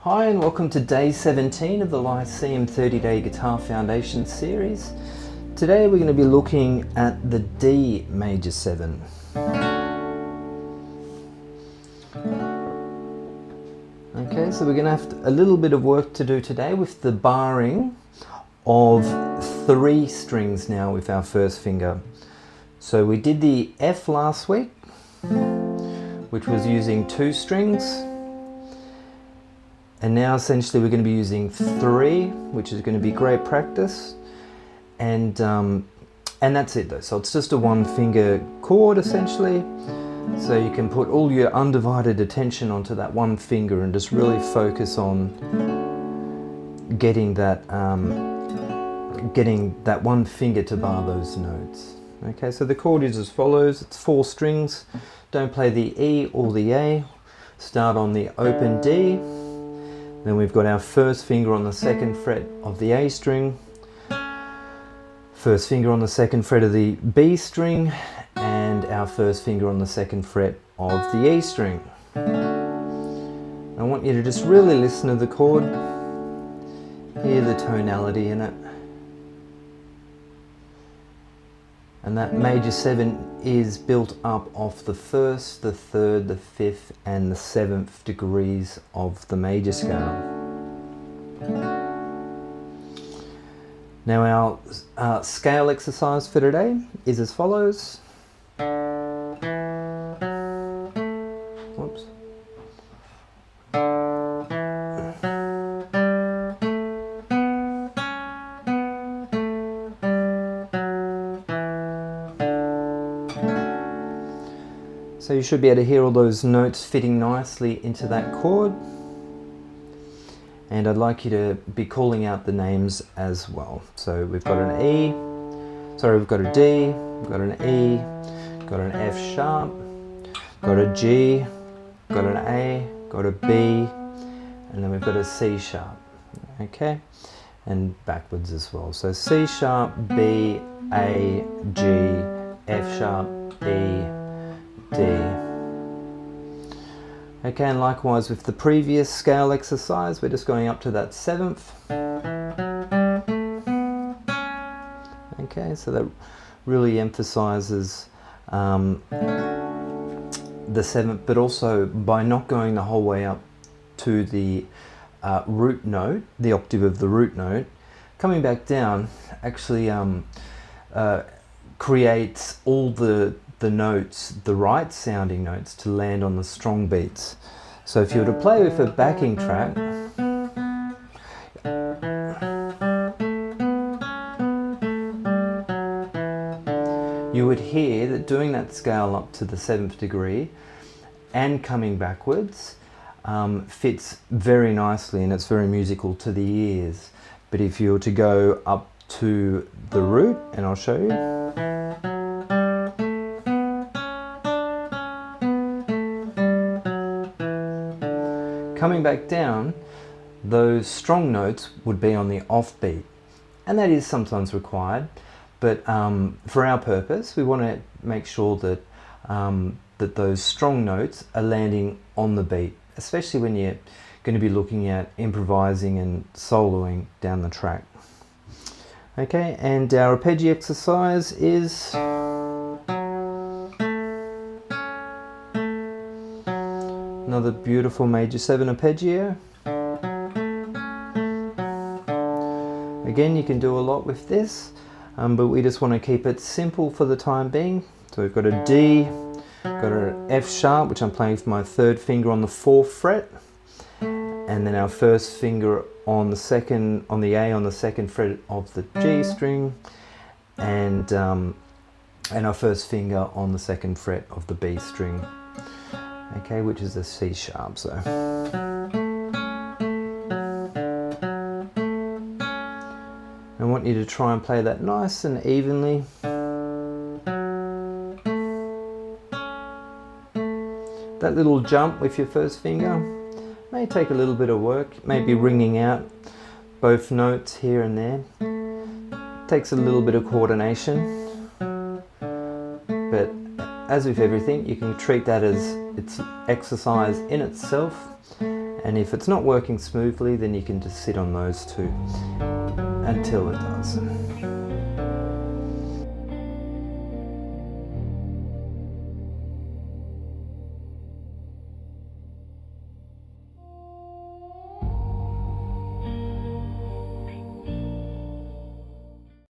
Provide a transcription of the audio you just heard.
Hi and welcome to day 17 of the Lyceum 30-day Guitar Foundation series. Today we're going to be looking at the D major 7. Okay, so we're going to have a little bit of work to do today with the barring of 3 strings now with our first finger. So we did the F last week, which was using 2 strings. And now essentially we're going to be using 3, which is going to be great practice. And that's it though. So it's just a 1-finger chord essentially. So you can put all your undivided attention onto that 1 finger and just really focus on getting that 1 finger to bar those notes. Okay, so the chord is as follows. It's 4 strings. Don't play the E or the A. Start on the open D. Then we've got our first finger on the 2nd fret of the A string, first finger on the 2nd fret of the B string, and our first finger on the 2nd fret of the E string. I want you to just really listen to the chord, hear the tonality in it. And that major 7 is built up of the 1st, the 3rd, the 5th and the 7th degrees of the major scale. Now our scale exercise for today is as follows. Whoops. So you should be able to hear all those notes fitting nicely into that chord. And I'd like you to be calling out the names as well. So we've got an E, we've got a D, we've got an E, got an F sharp, got a G, got an A, got a B, and then we've got a C sharp. Okay, and backwards as well. So C sharp, B, A, G, F sharp, E, D. Okay, and likewise with the previous scale exercise, we're just going up to that 7th. Okay, so that really emphasizes the 7th, but also by not going the whole way up to the root note, the octave of the root note, coming back down actually creates all the notes, the right sounding notes, to land on the strong beats. So if you were to play with a backing track, you would hear that doing that scale up to the 7th degree and coming backwards fits very nicely, and it's very musical to the ears. But if you were to go up to the root, and I'll show you, coming back down, those strong notes would be on the offbeat, and that is sometimes required, but for our purpose we want to make sure that that those strong notes are landing on the beat, especially when you're going to be looking at improvising and soloing down the track. Okay, and our arpeggio exercise is another beautiful major 7 arpeggio. Again, you can do a lot with this, but we just want to keep it simple for the time being. So we've got a D, got an F sharp, which I'm playing with my 3rd finger on the 4th fret, and then our first finger on the A on the 2nd fret of the G string, and our first finger on the 2nd fret of the B string. Okay, which is a C sharp. So I want you to try and play that nice and evenly. That little jump with your first finger may take a little bit of work, maybe ringing out both notes here and there. Takes a little bit of coordination, but as with everything, you can treat that as it's exercise in itself, And if it's not working smoothly, then you can just sit on those two until it does.